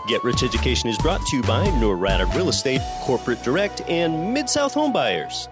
Get Rich Education is brought to you by Norada Real Estate, Corporate Direct, and Mid-South Home Buyers.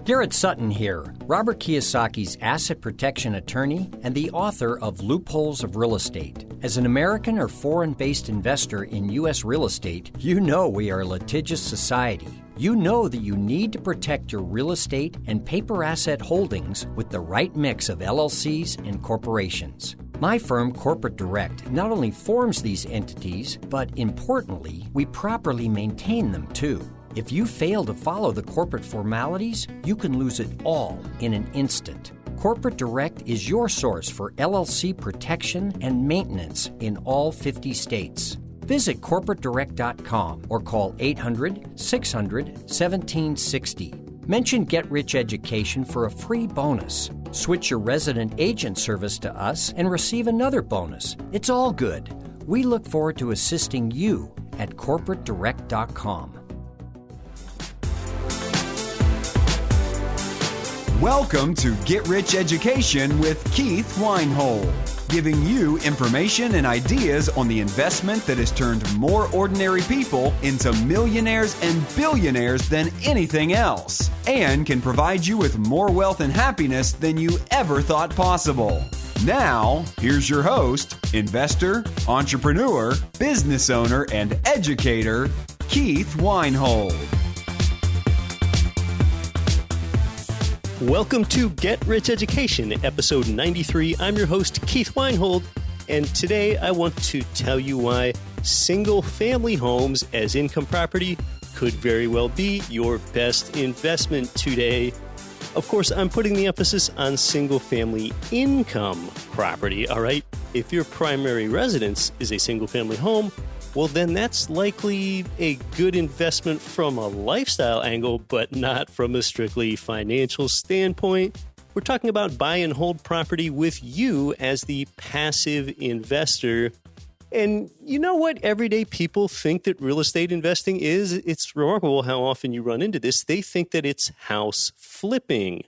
Garrett Sutton here, Robert Kiyosaki's asset protection attorney and the author of Loopholes of Real Estate. As an American or foreign-based investor in U.S. real estate, you know we are a litigious society. You know that you need to protect your real estate and paper asset holdings with the right mix of LLCs and corporations. My firm, Corporate Direct, not only forms these entities, but importantly, we properly maintain them too. If you fail to follow the corporate formalities, you can lose it all in an instant. Corporate Direct is your source for LLC protection and maintenance in all 50 states. Visit corporatedirect.com or call 800-600-1760. Mention Get Rich Education for a free bonus. Switch your resident agent service to us and receive another bonus. It's all good. We look forward to assisting you at corporatedirect.com. Welcome to Get Rich Education with Keith Weinhold, giving you information and ideas on the investment that has turned more ordinary people into millionaires and billionaires than anything else, and can provide you with more wealth and happiness than you ever thought possible. Now, here's your host, investor, entrepreneur, business owner, and educator, Keith Weinhold. Welcome to Get Rich Education, episode 93. I'm your host, Keith Weinhold, and today I want to tell you why single-family homes as income property could very well be your best investment today. Of course, I'm putting the emphasis on single-family income property, all right? If your primary residence is a single-family home, well, then that's likely a good investment from a lifestyle angle, but not from a strictly financial standpoint. We're talking about buy and hold property with you as the passive investor. And you know what everyday people think that real estate investing is? It's remarkable how often you run into this. They think that it's house flipping.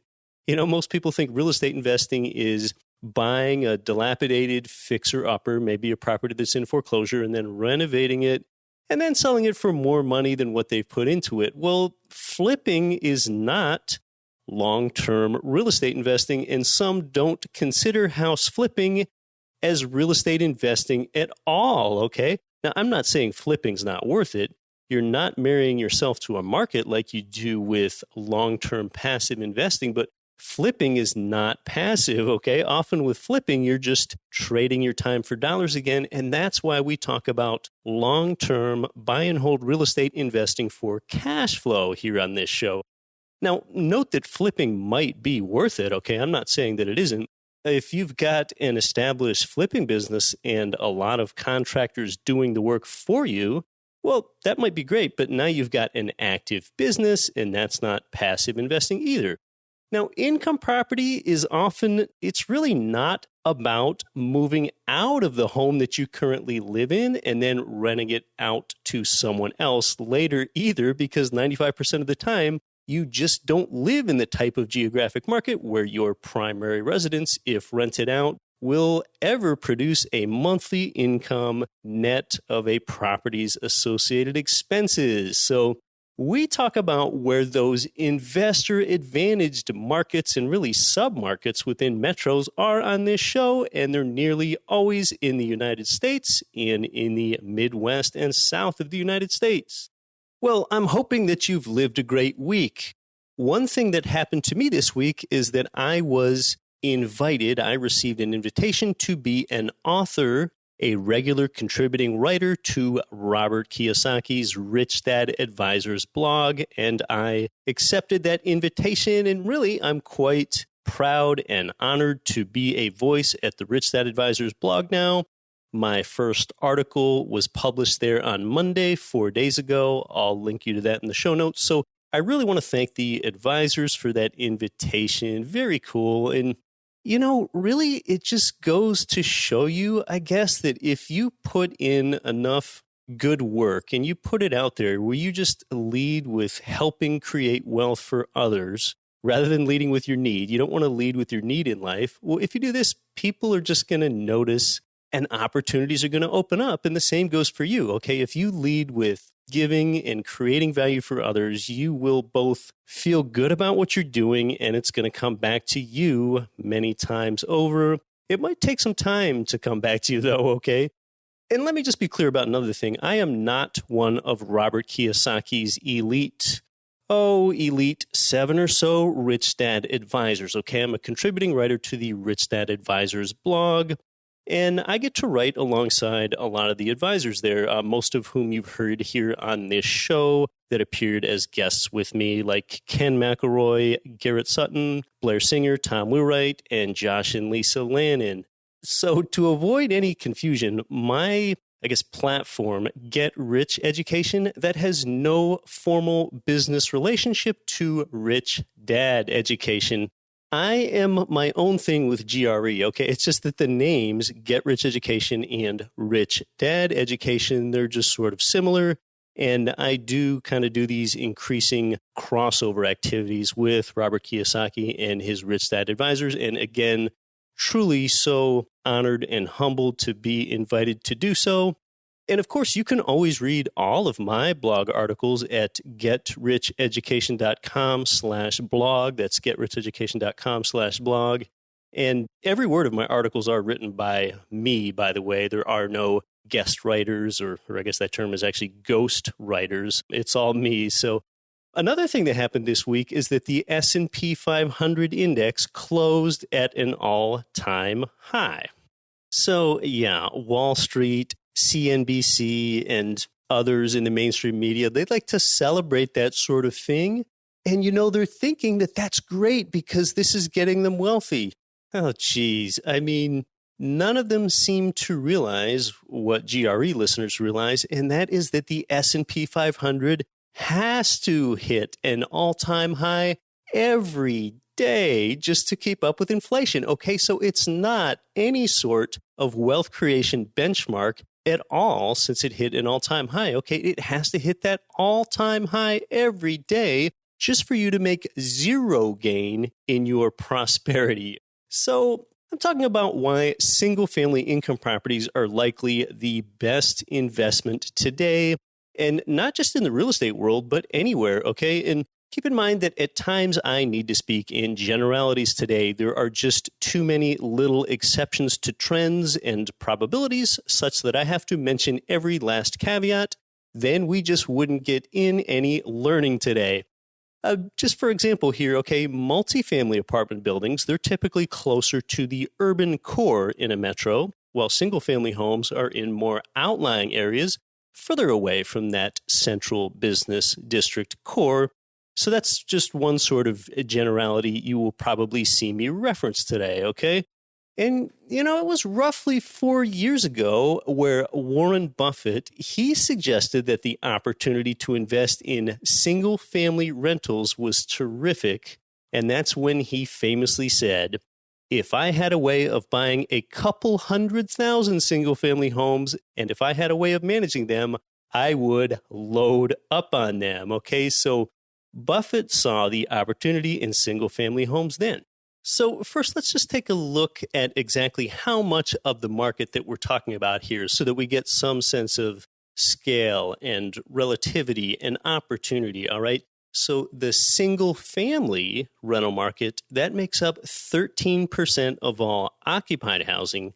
You know, most people think real estate investing is buying a dilapidated fixer-upper, maybe a property that's in foreclosure, and then renovating it, and then selling it for more money than what they've put into it. Well, flipping is not long-term real estate investing, and some don't consider house flipping as real estate investing at all, okay? Now, I'm not saying flipping's not worth it. You're not marrying yourself to a market like you do with long-term passive investing, but flipping is not passive, okay? Often with flipping, you're just trading your time for dollars again, and that's why we talk about long-term buy and hold real estate investing for cash flow here on this show. Now, note that flipping might be worth it, okay? I'm not saying that it isn't. If you've got an established flipping business and a lot of contractors doing the work for you, well, that might be great, but now you've got an active business, and that's not passive investing either. Now, income property is often, it's really not about moving out of the home that you currently live in and then renting it out to someone else later either, because 95% of the time, you just don't live in the type of geographic market where your primary residence, if rented out, will ever produce a monthly income net of a property's associated expenses. So we talk about where those investor-advantaged markets and really sub-markets within metros are on this show, and they're nearly always in the United States and in the Midwest and South of the United States. Well, I'm hoping that you've lived a great week. One thing that happened to me this week is that I was invited, I received an invitation to be an author, a regular contributing writer to Robert Kiyosaki's Rich Dad Advisors blog, and I accepted that invitation, and really I'm quite proud and honored to be a voice at the Rich Dad Advisors blog now. My first article was published there on Monday, 4 days ago. I'll link you to that in the show notes. So I really want to thank the advisors for that invitation. Very cool. And you know, really, it just goes to show you, I guess, that if you put in enough good work and you put it out there where you just lead with helping create wealth for others rather than leading with your need, you don't want to lead with your need in life. Well, if you do this, people are just going to notice and opportunities are going to open up. And the same goes for you. Okay. If you lead with giving and creating value for others, you will both feel good about what you're doing, and it's going to come back to you many times over. It might take some time to come back to you, though, okay? And let me just be clear about another thing. I am not one of Robert Kiyosaki's elite 7 or so Rich Dad advisors, okay? I'm a contributing writer to the Rich Dad Advisors blog, and I get to write alongside a lot of the advisors there, most of whom you've heard here on this show that appeared as guests with me, like Ken McElroy, Garrett Sutton, Blair Singer, Tom Wheelwright, and Josh and Lisa Lannon. So to avoid any confusion, my platform, Get Rich Education, that has no formal business relationship to Rich Dad Education. I am my own thing with GRE, okay? It's just that the names, Get Rich Education and Rich Dad Education, they're just sort of similar. And I do kind of do these increasing crossover activities with Robert Kiyosaki and his Rich Dad Advisors. And again, truly so honored and humbled to be invited to do so. And of course, you can always read all of my blog articles at getricheducation.com/blog. That's getricheducation.com/blog. And every word of my articles are written by me, by the way. There are no guest writers, or I guess that term is actually ghost writers. It's all me. So another thing that happened this week is that the S&P 500 index closed at an all-time high. So yeah, Wall Street, CNBC, and others in the mainstream media, they'd like to celebrate that sort of thing. And, they're thinking that that's great because this is getting them wealthy. Oh, geez. I mean, none of them seem to realize what GRE listeners realize, and that is that the S&P 500 has to hit an all-time high every day just to keep up with inflation. Okay, so it's not any sort of wealth creation benchmark at all since it hit an all-time high. Okay, it has to hit that all-time high every day just for you to make zero gain in your prosperity. So I'm talking about why single-family income properties are likely the best investment today, and not just in the real estate world, but anywhere, okay? And keep in mind that at times I need to speak in generalities today. There are just too many little exceptions to trends and probabilities such that I have to mention every last caveat. Then we just wouldn't get in any learning today. Just for example here, okay, multifamily apartment buildings, they're typically closer to the urban core in a metro, while single-family homes are in more outlying areas further away from that central business district core. So that's just one sort of generality you will probably see me reference today, okay? And, it was roughly 4 years ago where Warren Buffett, he suggested that the opportunity to invest in single-family rentals was terrific. And that's when he famously said, if I had a way of buying a couple 100,000 single-family homes, and if I had a way of managing them, I would load up on them, okay? So Buffett saw the opportunity in single-family homes then. So first, let's just take a look at exactly how much of the market that we're talking about here so that we get some sense of scale and relativity and opportunity, all right? So the single-family rental market, that makes up 13% of all occupied housing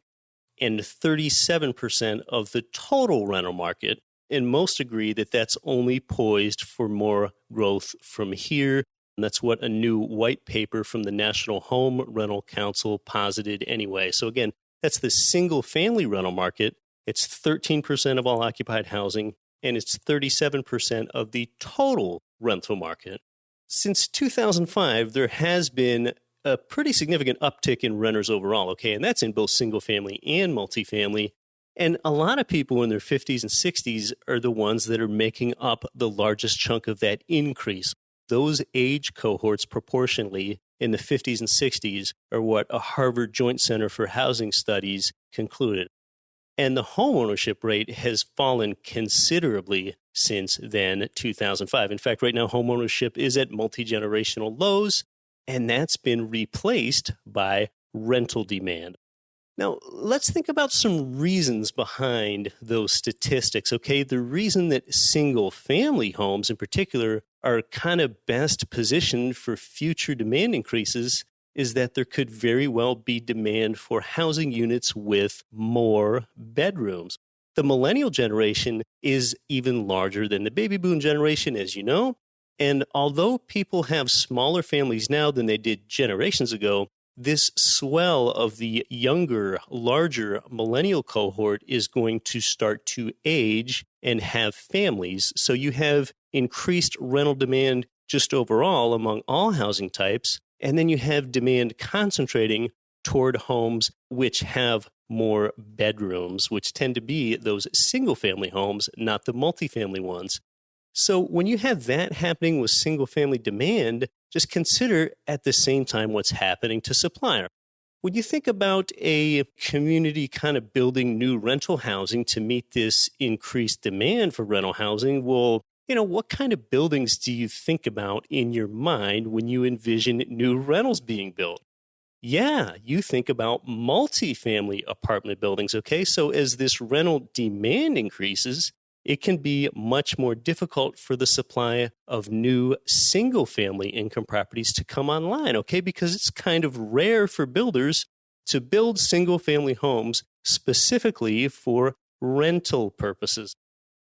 and 37% of the total rental market. And most agree that that's only poised for more growth from here. And that's what a new white paper from the National Home Rental Council posited anyway. So again, that's the single-family rental market. It's 13% of all occupied housing, and it's 37% of the total rental market. Since 2005, there has been a pretty significant uptick in renters overall, okay? And that's in both single-family and multifamily. And a lot of people in their 50s and 60s are the ones that are making up the largest chunk of that increase. Those age cohorts proportionally in the 50s and 60s are what a Harvard Joint Center for Housing Studies concluded. And the homeownership rate has fallen considerably since then, 2005. In fact, right now, homeownership is at multi-generational lows, and that's been replaced by rental demand. Now, let's think about some reasons behind those statistics, okay? The reason that single-family homes in particular are kind of best positioned for future demand increases is that there could very well be demand for housing units with more bedrooms. The millennial generation is even larger than the baby boom generation, as you know. And although people have smaller families now than they did generations ago, this swell of the younger, larger millennial cohort is going to start to age and have families. So you have increased rental demand just overall among all housing types. And then you have demand concentrating toward homes which have more bedrooms, which tend to be those single-family homes, not the multifamily ones. So when you have that happening with single-family demand, just consider at the same time what's happening to supply. When you think about a community kind of building new rental housing to meet this increased demand for rental housing, well, what kind of buildings do you think about in your mind when you envision new rentals being built? Yeah, you think about multifamily apartment buildings, okay? So as this rental demand increases, it can be much more difficult for the supply of new single-family income properties to come online, okay? Because it's kind of rare for builders to build single-family homes specifically for rental purposes.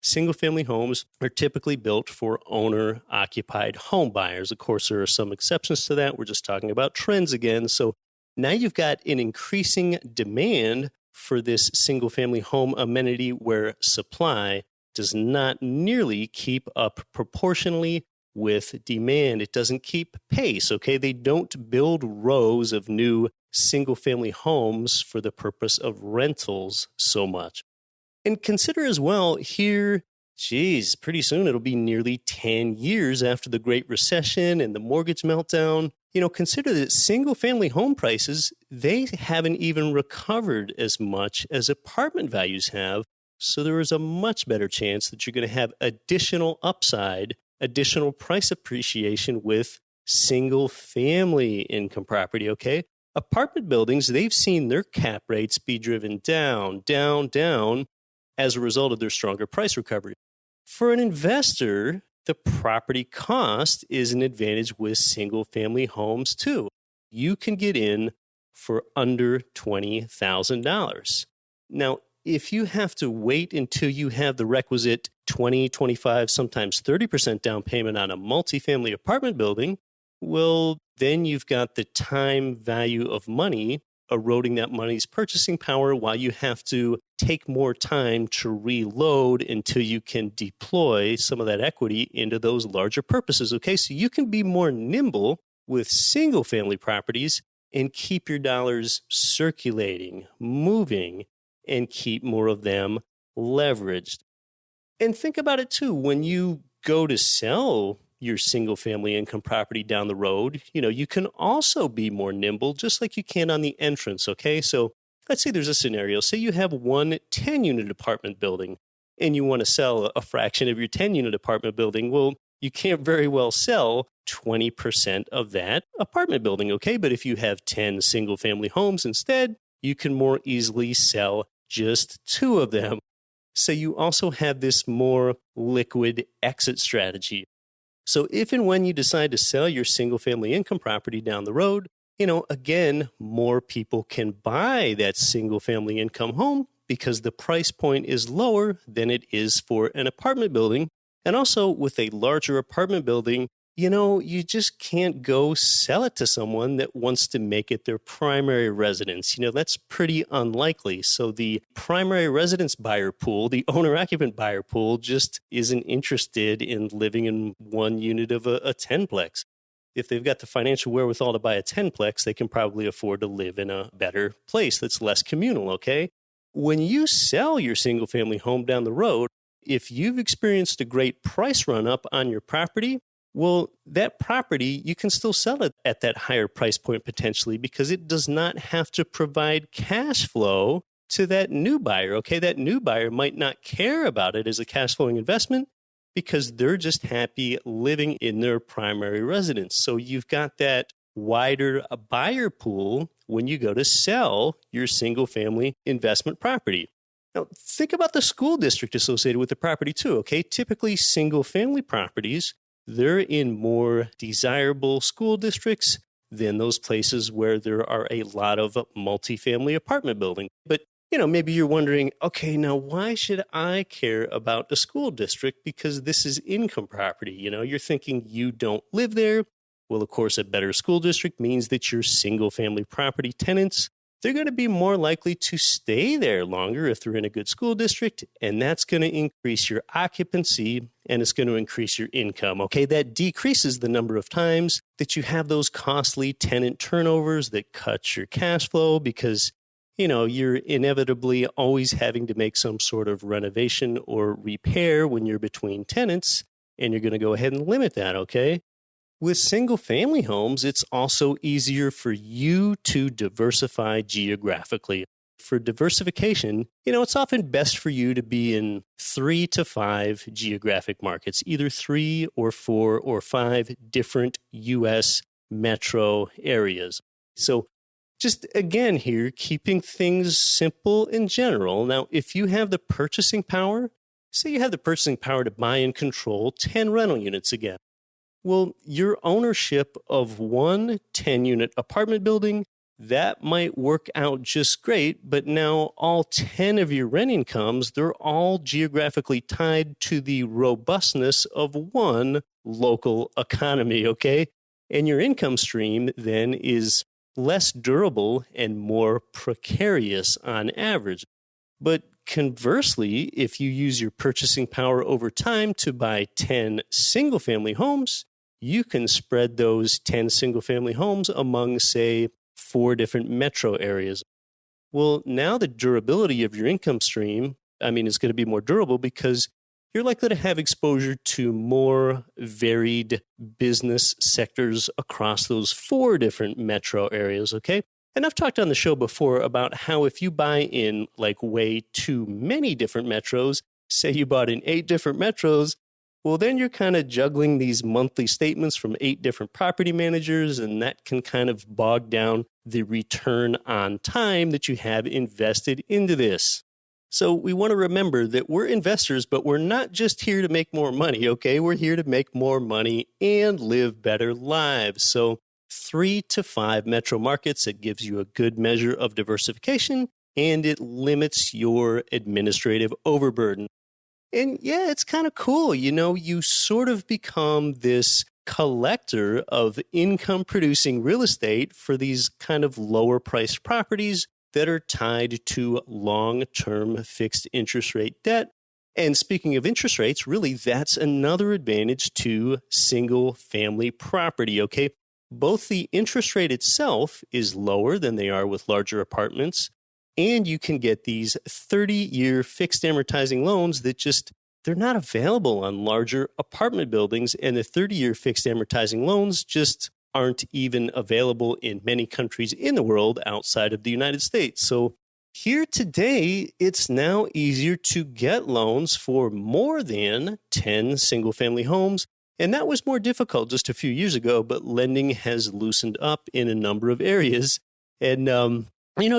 Single-family homes are typically built for owner-occupied home buyers. Of course, there are some exceptions to that. We're just talking about trends again. So now you've got an increasing demand for this single-family home amenity where supply does not nearly keep up proportionally with demand. It doesn't keep pace, okay? They don't build rows of new single-family homes for the purpose of rentals so much. And consider as well here, pretty soon it'll be nearly 10 years after the Great Recession and the mortgage meltdown. Consider that single-family home prices, they haven't even recovered as much as apartment values have. So there is a much better chance that you're going to have additional upside, additional price appreciation with single-family income property, okay? Apartment buildings, they've seen their cap rates be driven down, down, down as a result of their stronger price recovery. For an investor, the property cost is an advantage with single-family homes too. You can get in for under $20,000. Now, if you have to wait until you have the requisite 20, 25, sometimes 30% down payment on a multifamily apartment building, well, then you've got the time value of money eroding that money's purchasing power while you have to take more time to reload until you can deploy some of that equity into those larger purposes. Okay, so you can be more nimble with single-family properties and keep your dollars circulating, moving, and keep more of them leveraged. And think about it too, when you go to sell your single-family income property down the road, you can also be more nimble, just like you can on the entrance, okay? So let's say there's a scenario. Say you have one 10-unit apartment building, and you want to sell a fraction of your 10-unit apartment building. Well, you can't very well sell 20% of that apartment building, okay? But if you have 10 single-family homes instead, you can more easily sell just 2 of them. So you also have this more liquid exit strategy. So if and when you decide to sell your single-family income property down the road, again, more people can buy that single-family income home because the price point is lower than it is for an apartment building. And also with a larger apartment building, you just can't go sell it to someone that wants to make it their primary residence. That's pretty unlikely. So the primary residence buyer pool, the owner-occupant buyer pool, just isn't interested in living in one unit of a 10-plex. If they've got the financial wherewithal to buy a 10-plex, they can probably afford to live in a better place that's less communal, okay? When you sell your single-family home down the road, if you've experienced a great price run-up on your property, well, that property, you can still sell it at that higher price point potentially because it does not have to provide cash flow to that new buyer, okay? That new buyer might not care about it as a cash flowing investment because they're just happy living in their primary residence. So you've got that wider buyer pool when you go to sell your single-family investment property. Now, think about the school district associated with the property too, okay? Typically, single-family properties, they're in more desirable school districts than those places where there are a lot of multifamily apartment buildings. But, maybe you're wondering, okay, now why should I care about the school district? Because this is income property. You're thinking you don't live there. Well, of course, a better school district means that your single-family property tenants, they're going to be more likely to stay there longer if they're in a good school district, and that's going to increase your occupancy, and it's going to increase your income. Okay, that decreases the number of times that you have those costly tenant turnovers that cut your cash flow because, you're inevitably always having to make some sort of renovation or repair when you're between tenants, and you're going to go ahead and limit that, okay? With single-family homes, it's also easier for you to diversify geographically. For diversification, it's often best for you to be in 3 to 5 geographic markets, either 3 or 4 or 5 different U.S. metro areas. So just again here, keeping things simple in general. Now, if you have the purchasing power, say you have the purchasing power to buy and control 10 rental units again. Well, your ownership of one 10-unit apartment building, that might work out just great, but now all 10 of your rent incomes, they're all geographically tied to the robustness of one local economy, okay? And your income stream then is less durable and more precarious on average. But conversely, if you use your purchasing power over time to buy 10 single-family homes, you can spread those 10 single-family homes among, say, 4 different metro areas. Well, now the durability of your income stream, is going to be more durable because you're likely to have exposure to more varied business sectors across those 4 different metro areas, okay? And I've talked on the show before about how if you buy in way too many different metros, say you bought in 8 different metros, well, then you're kind of juggling these monthly statements from 8 different property managers, and that can kind of bog down the return on time that you have invested into this. So we want to remember that we're investors, but we're not just here to make more money, okay? We're here to make more money and live better lives. So 3 to 5 metro markets, it gives you a good measure of diversification, and it limits your administrative overburden. And yeah, it's kind of cool. You sort of become this collector of income-producing real estate for these kind of lower-priced properties that are tied to long-term fixed interest rate debt. And speaking of interest rates, really, that's another advantage to single-family property, okay? Both the interest rate itself is lower than they are with larger apartments, and you can get these 30-year fixed amortizing loans that they're not available on larger apartment buildings, and the 30-year fixed amortizing loans just aren't even available in many countries in the world outside of the United States. So here today, it's now easier to get loans for more than 10 single-family homes, and that was more difficult just a few years ago, but lending has loosened up in a number of areas. And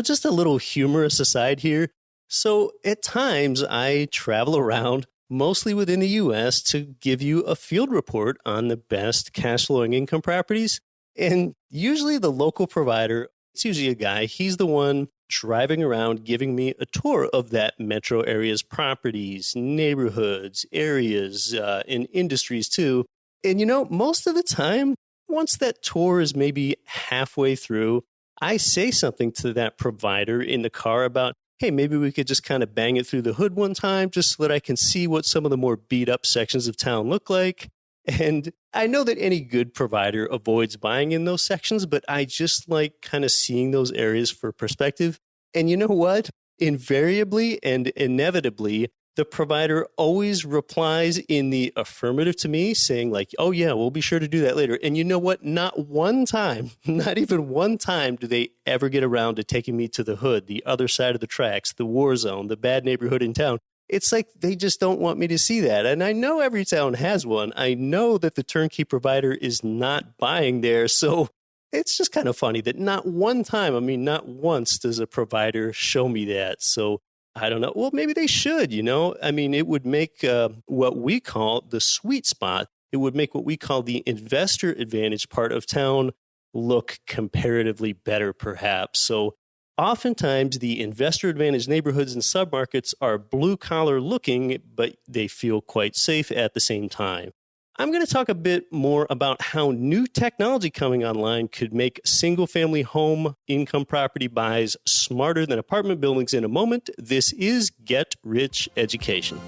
just a little humorous aside here. So at times I travel around, mostly within the U.S., to give you a field report on the best cash flowing income properties. And usually the local provider, it's usually a guy, he's the one driving around giving me a tour of that metro area's properties, neighborhoods, areas, and industries too. And most of the time, once that tour is maybe halfway through, I say something to that provider in the car about, hey, maybe we could just kind of bang it through the hood one time just so that I can see what some of the more beat up sections of town look like. And I know that any good provider avoids buying in those sections, but I just like kind of seeing those areas for perspective. And you know what? Invariably and inevitably, the provider always replies in the affirmative to me saying oh yeah, we'll be sure to do that later. And you know what? Not one time, not even one time do they ever get around to taking me to the hood, the other side of the tracks, the war zone, the bad neighborhood in town. It's like they just don't want me to see that. And I know every town has one. I know that the turnkey provider is not buying there. So it's just kind of funny that not one time, not once does a provider show me that. So I don't know. Well, maybe they should, it would make what we call the sweet spot. It would make what we call the investor advantage part of town look comparatively better, perhaps. So oftentimes the investor advantage neighborhoods and submarkets are blue collar looking, but they feel quite safe at the same time. I'm going to talk a bit more about how new technology coming online could make single-family home income property buys smarter than apartment buildings in a moment. This is Get Rich Education.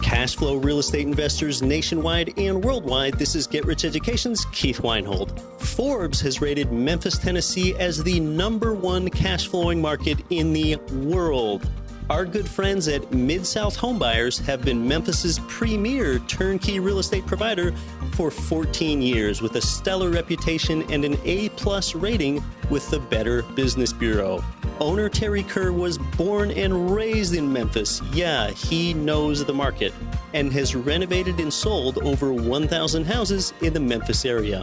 Cash flow real estate investors nationwide and worldwide, this is Get Rich Education's Keith Weinhold. Forbes has rated Memphis, Tennessee as the #1 cash flowing market in the world. Our good friends at Mid-South Homebuyers have been Memphis's premier turnkey real estate provider for 14 years with a stellar reputation and an A+ rating with the Better Business Bureau. Owner Terry Kerr was born and raised in Memphis. Yeah, he knows the market and has renovated and sold over 1,000 houses in the Memphis area.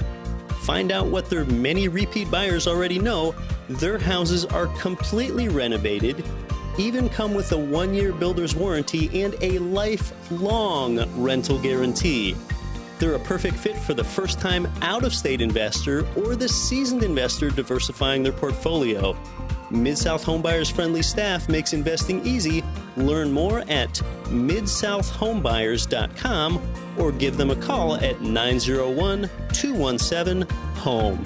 Find out what their many repeat buyers already know. Their houses are completely renovated, even come with a 1-year builder's warranty and a lifelong rental guarantee. They're a perfect fit for the first-time out-of-state investor or the seasoned investor diversifying their portfolio. Mid-South Homebuyers' friendly staff makes investing easy. Learn more at midsouthhomebuyers.com or give them a call at 901-217-HOME.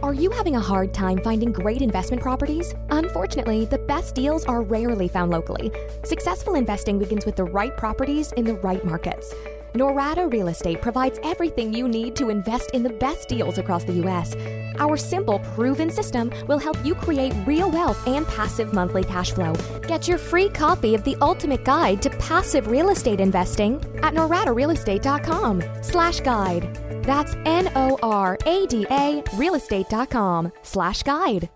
Are you having a hard time finding great investment properties? Unfortunately, the best deals are rarely found locally. Successful investing begins with the right properties in the right markets. Norada Real Estate provides everything you need to invest in the best deals across the U.S. Our simple, proven system will help you create real wealth and passive monthly cash flow. Get your free copy of the ultimate guide to passive real estate investing at noradarealestate.com/guide. That's NORADA realestate.com/guide.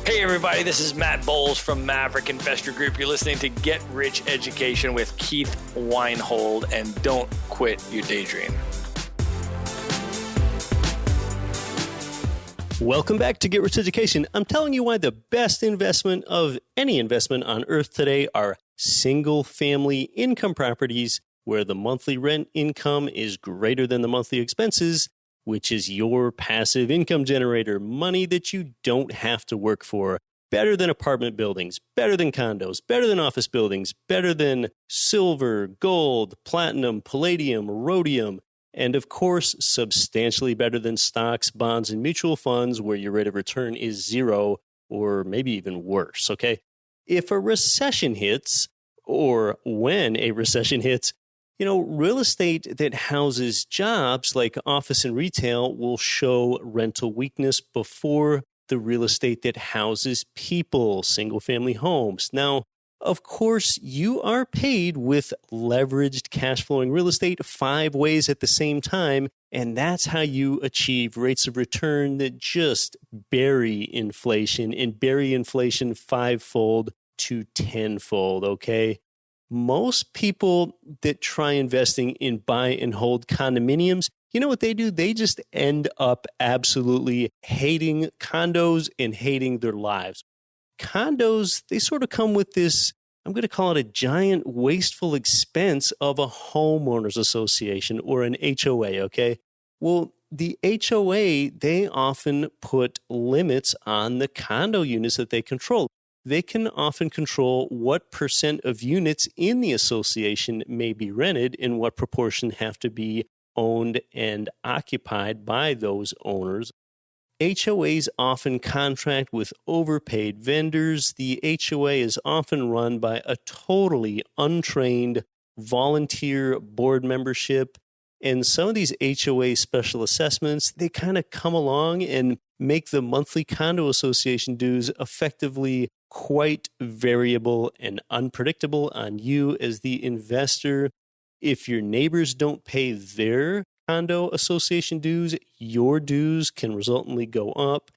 Hey everybody, this is Matt Bowles from Maverick Investor Group. You're listening to Get Rich Education with Keith Weinhold, and don't quit your daydream. Welcome back to Get Rich Education. I'm telling you why the best investment of any investment on earth today are single-family income properties where the monthly rent income is greater than the monthly expenses, which is your passive income generator, money that you don't have to work for. Better than apartment buildings, better than condos, better than office buildings, better than silver, gold, platinum, palladium, rhodium, and of course, substantially better than stocks, bonds, and mutual funds where your rate of return is 0 or maybe even worse, okay? If a recession hits, or when a recession hits, real estate that houses jobs like office and retail will show rental weakness before the real estate that houses people, single-family homes. Now, of course, you are paid with leveraged cash-flowing real estate 5 ways at the same time, and that's how you achieve rates of return that just bury inflation and bury inflation 5-fold to 10-fold, okay? Most people that try investing in buy and hold condominiums, you know what they do? They just end up absolutely hating condos and hating their lives. Condos, they sort of come with this, I'm going to call it a giant wasteful expense of a homeowners association or an HOA, okay? Well, the HOA, they often put limits on the condo units that they control. They can often control what percent of units in the association may be rented and what proportion have to be owned and occupied by those owners. HOAs often contract with overpaid vendors. The HOA is often run by a totally untrained volunteer board membership. And some of these HOA special assessments, they kind of come along and make the monthly condo association dues effectively quite variable and unpredictable on you as the investor. If your neighbors don't pay their condo association dues, your dues can resultantly go up.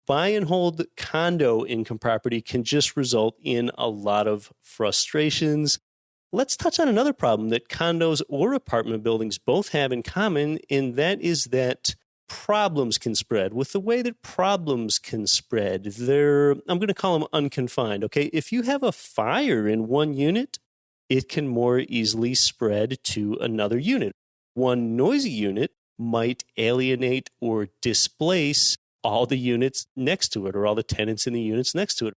Buy and hold condo income property can just result in a lot of frustrations. let's touch on another problem that condos or apartment buildings both have in common, and that is that problems can spread. With the way that problems can spread, I'm going to call them unconfined, okay? If you have a fire in one unit, it can more easily spread to another unit. One noisy unit might alienate or displace all the units next to it or all the tenants in the units next to it.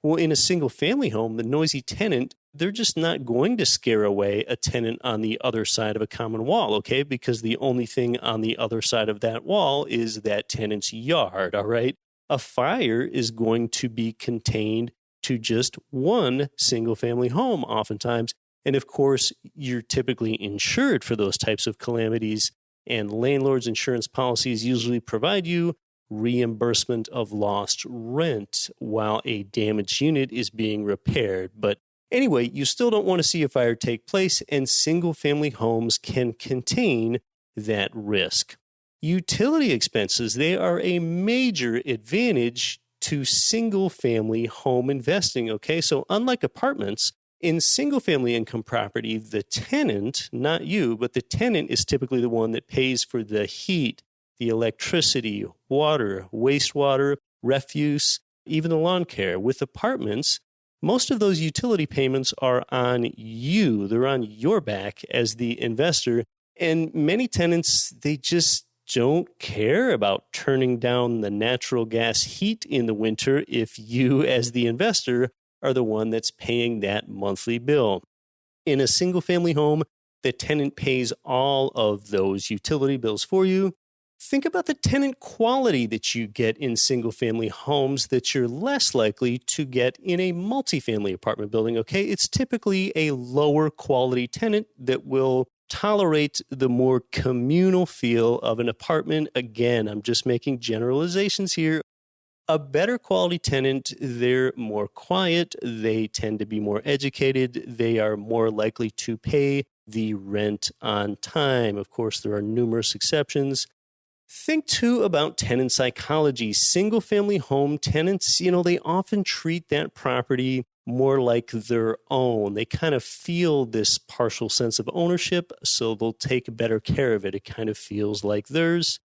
Well, in a single family home, the noisy tenant, they're just not going to scare away a tenant on the other side of a common wall, okay? Because the only thing on the other side of that wall is that tenant's yard, all right? A fire is going to be contained to just one single family home oftentimes. And of course, you're typically insured for those types of calamities, and landlords' insurance policies usually provide you reimbursement of lost rent while a damaged unit is being repaired. But anyway, you still don't want to see a fire take place, and single-family homes can contain that risk. Utility expenses, they are a major advantage to single-family home investing, okay? So unlike apartments, in single-family income property, the tenant, not you, but the tenant is typically the one that pays for the heat, the electricity, water, wastewater, refuse, even the lawn care. With apartments, most of those utility payments are on you. They're on your back as the investor. And many tenants, they just don't care about turning down the natural gas heat in the winter if you, as the investor, are the one that's paying that monthly bill. In a single-family home, the tenant pays all of those utility bills for you. Think about the tenant quality that you get in single-family homes that you're less likely to get in a multifamily apartment building, okay? It's typically a lower quality tenant that will tolerate the more communal feel of an apartment. Again, I'm just making generalizations here. A better quality tenant, they're more quiet, they tend to be more educated, they are more likely to pay the rent on time. Of course, there are numerous exceptions. Think, too, about tenant psychology. Single-family home tenants, they often treat that property more like their own. They kind of feel this partial sense of ownership, so they'll take better care of it. It kind of feels like theirs.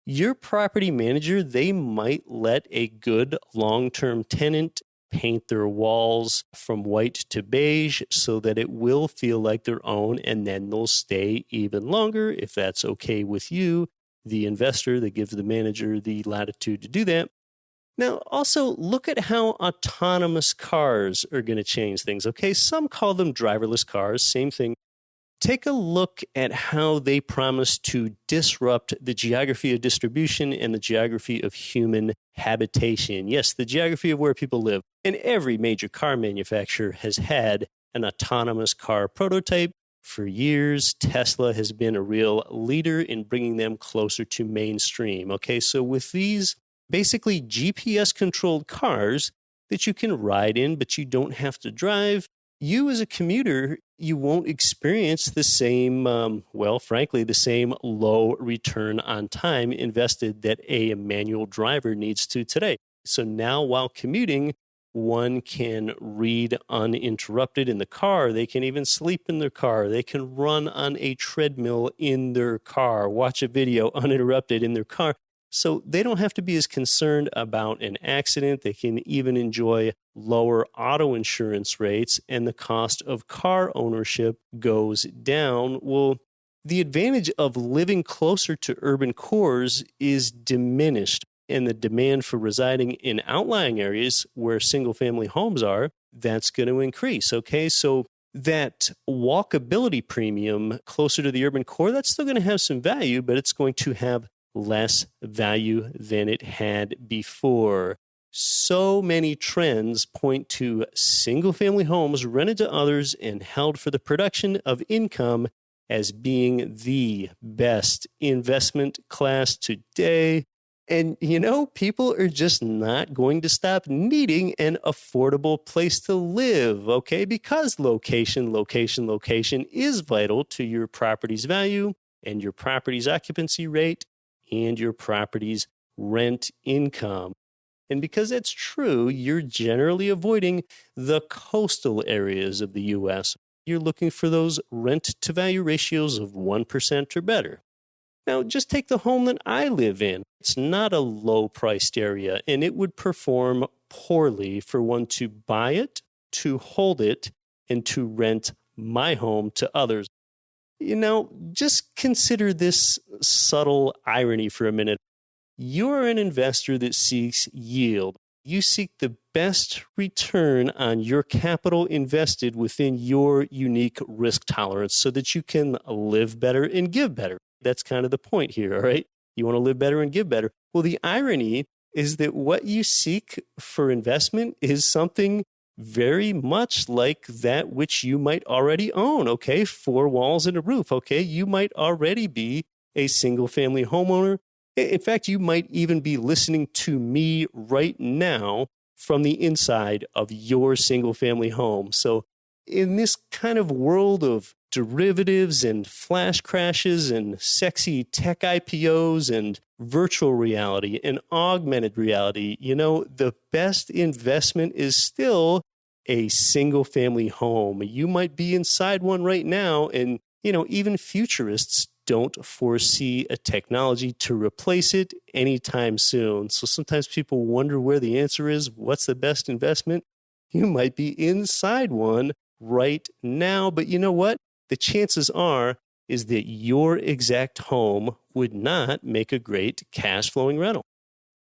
Your property manager, they might let a good long-term tenant paint their walls from white to beige so that it will feel like their own, and then they'll stay even longer if that's okay with you, the investor, that gives the manager the latitude to do that. Now, also look at how autonomous cars are going to change things, okay? Some call them driverless cars, same thing. Take a look at how they promise to disrupt the geography of distribution and the geography of human habitation. Yes, the geography of where people live. And every major car manufacturer has had an autonomous car prototype. For years, Tesla has been a real leader in bringing them closer to mainstream. Okay, so with these basically GPS-controlled cars that you can ride in, but you don't have to drive, you as a commuter, you won't experience the same, frankly, the same low return on time invested that a manual driver needs to today. So now while commuting, one can read uninterrupted in the car. They can even sleep in their car. They can run on a treadmill in their car, watch a video uninterrupted in their car. So they don't have to be as concerned about an accident. They can even enjoy lower auto insurance rates, and the cost of car ownership goes down. Well, the advantage of living closer to urban cores is diminished, and the demand for residing in outlying areas where single-family homes are, that's going to increase, okay? So that walkability premium closer to the urban core, that's still going to have some value, but it's going to have less value than it had before. So many trends point to single-family homes rented to others and held for the production of income as being the best investment class today. And, people are just not going to stop needing an affordable place to live, okay? Because location is vital to your property's value and your property's occupancy rate and your property's rent income. And because that's true, you're generally avoiding the coastal areas of the U.S. you're looking for those rent-to-value ratios of 1% or better. Now, just take the home that I live in. It's not a low-priced area, and it would perform poorly for one to buy it, to hold it, and to rent my home to others. Just consider this subtle irony for a minute. You're an investor that seeks yield. You seek the best return on your capital invested within your unique risk tolerance so that you can live better and give better. That's kind of the point here, all right? You want to live better and give better. Well, the irony is that what you seek for investment is something very much like that which you might already own, okay? 4 walls and a roof, okay? You might already be a single-family homeowner. In fact, you might even be listening to me right now from the inside of your single-family home. So in this kind of world of derivatives and flash crashes and sexy tech IPOs and virtual reality and augmented reality, the best investment is still a single-family home. You might be inside one right now, and, even futurists don't foresee a technology to replace it anytime soon. So sometimes people wonder where the answer is. What's the best investment? You might be inside one right now, but you know what? The chances is that your exact home would not make a great cash flowing rental.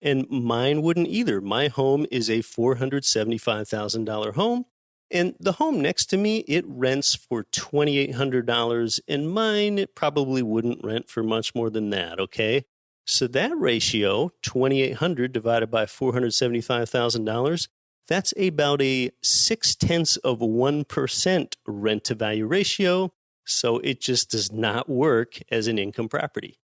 And mine wouldn't either. My home is a $475,000 home. And the home next to me, it rents for $2,800. And mine, it probably wouldn't rent for much more than that, okay? So that ratio, $2,800 divided by $475,000, that's about a 0.6% rent-to-value ratio. So it just does not work as an income property.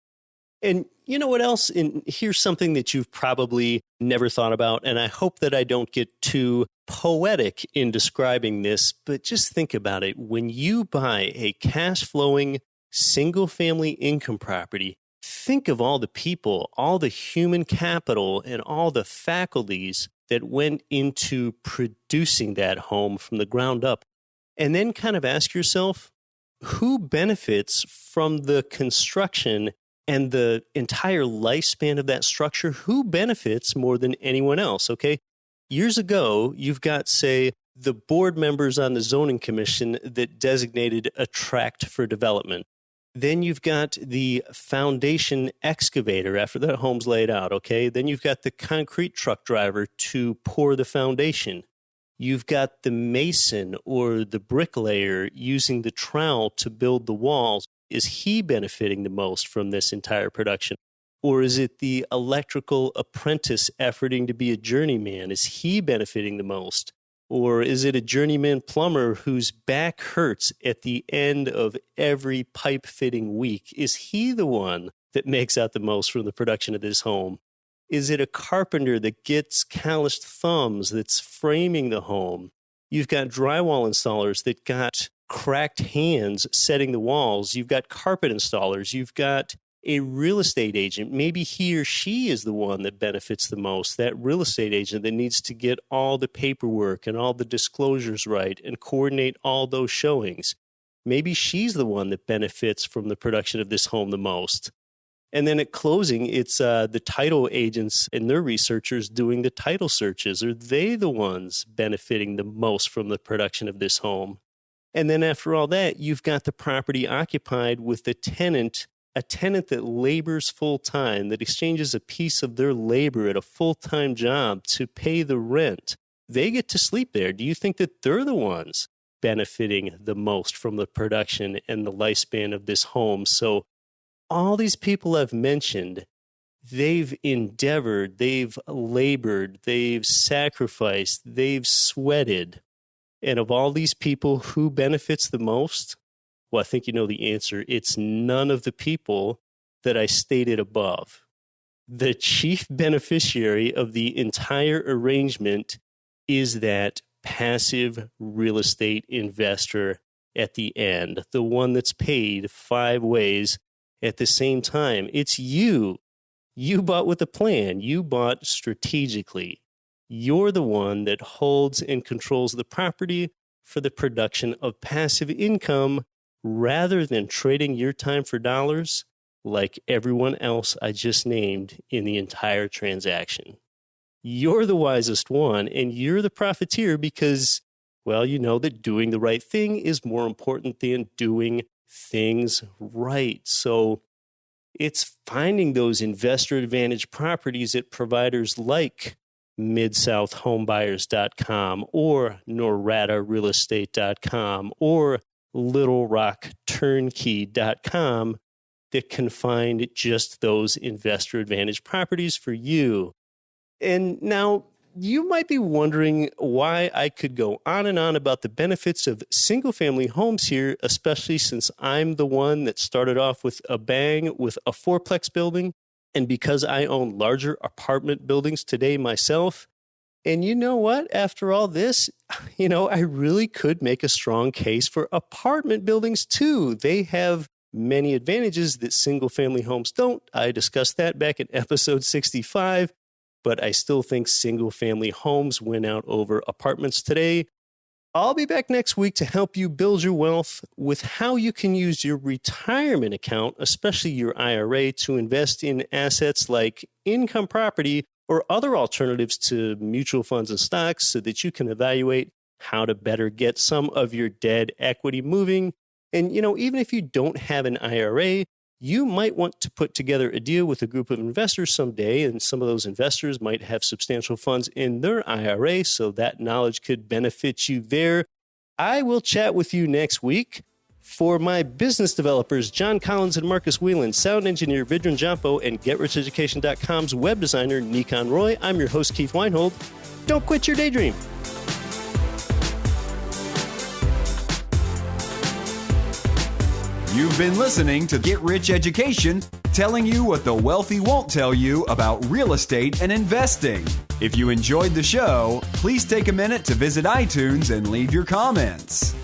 And you know what else? And here's something that you've probably never thought about, and I hope that I don't get too poetic in describing this, but just think about it. When you buy a cash-flowing, single-family income property, think of all the people, all the human capital, and all the faculties that went into producing that home from the ground up. And then kind of ask yourself, who benefits from the construction and the entire lifespan of that structure? Who benefits more than anyone else, okay? Years ago, you've got, say, the board members on the zoning commission that designated a tract for development. Then you've got the foundation excavator after that home's laid out, okay? Then you've got the concrete truck driver to pour the foundation. You've got the mason or the bricklayer using the trowel to build the walls. Is he benefiting the most from this entire production? Or is it the electrical apprentice efforting to be a journeyman? Is he benefiting the most? Or is it a journeyman plumber whose back hurts at the end of every pipe fitting week? Is he the one that makes out the most from the production of this home? Is it a carpenter that gets calloused thumbs that's framing the home? You've got drywall installers that got cracked hands setting the walls. You've got carpet installers. You've got a real estate agent. Maybe he or she is the one that benefits the most, that real estate agent that needs to get all the paperwork and all the disclosures right and coordinate all those showings. Maybe she's the one that benefits from the production of this home the most. And then at closing, it's the title agents and their researchers doing the title searches. Are they the ones benefiting the most from the production of this home? And then after all that, you've got the property occupied with a tenant that labors full-time, that exchanges a piece of their labor at a full-time job to pay the rent. They get to sleep there. Do you think that they're the ones benefiting the most from the production and the lifespan of this home? So all these people I've mentioned, they've endeavored, they've labored, they've sacrificed, they've sweated. And of all these people, who benefits the most? Well, I think you know the answer. It's none of the people that I stated above. The chief beneficiary of the entire arrangement is that passive real estate investor at the end, the one that's paid 5 ways at the same time. It's you. You bought with a plan. You bought strategically. You're the one that holds and controls the property for the production of passive income rather than trading your time for dollars like everyone else I just named in the entire transaction. You're the wisest one, and you're the profiteer because, well, you know that doing the right thing is more important than doing things right. So it's finding those investor advantage properties at providers like MidSouthHomebuyers.com or NoradaRealEstate.com or LittleRockTurnkey.com that can find just those investor advantage properties for you. And now you might be wondering why I could go on and on about the benefits of single-family homes here, especially since I'm the one that started off with a bang with a fourplex building, and because I own larger apartment buildings today myself. And you know what? After all this, I really could make a strong case for apartment buildings too. They have many advantages that single-family homes don't. I discussed that back in episode 65. But I still think single-family homes win out over apartments today. I'll be back next week to help you build your wealth with how you can use your retirement account, especially your IRA, to invest in assets like income property or other alternatives to mutual funds and stocks so that you can evaluate how to better get some of your dead equity moving. And, even if you don't have an IRA, you might want to put together a deal with a group of investors someday, and some of those investors might have substantial funds in their IRA, so that knowledge could benefit you there. I will chat with you next week. For my business developers, John Collins and Marcus Whelan, sound engineer Vidran Jampo, and GetRichEducation.com's web designer Nikon Roy, I'm your host, Keith Weinhold. Don't quit your daydream. You've been listening to Get Rich Education, telling you what the wealthy won't tell you about real estate and investing. If you enjoyed the show, please take a minute to visit iTunes and leave your comments.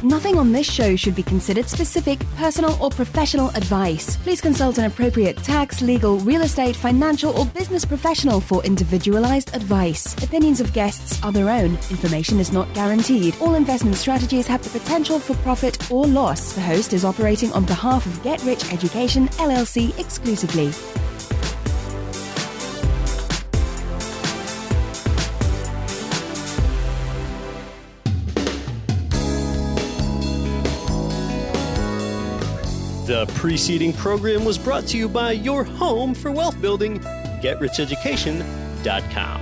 Nothing on this show should be considered specific, personal, or professional advice. Please consult an appropriate tax, legal, real estate, financial, or business professional for individualized advice. Opinions of guests are their own. Information is not guaranteed. All investment strategies have the potential for profit or loss. The host is operating on behalf of Get Rich Education, LLC exclusively. The preceding program was brought to you by your home for wealth building, GetRichEducation.com.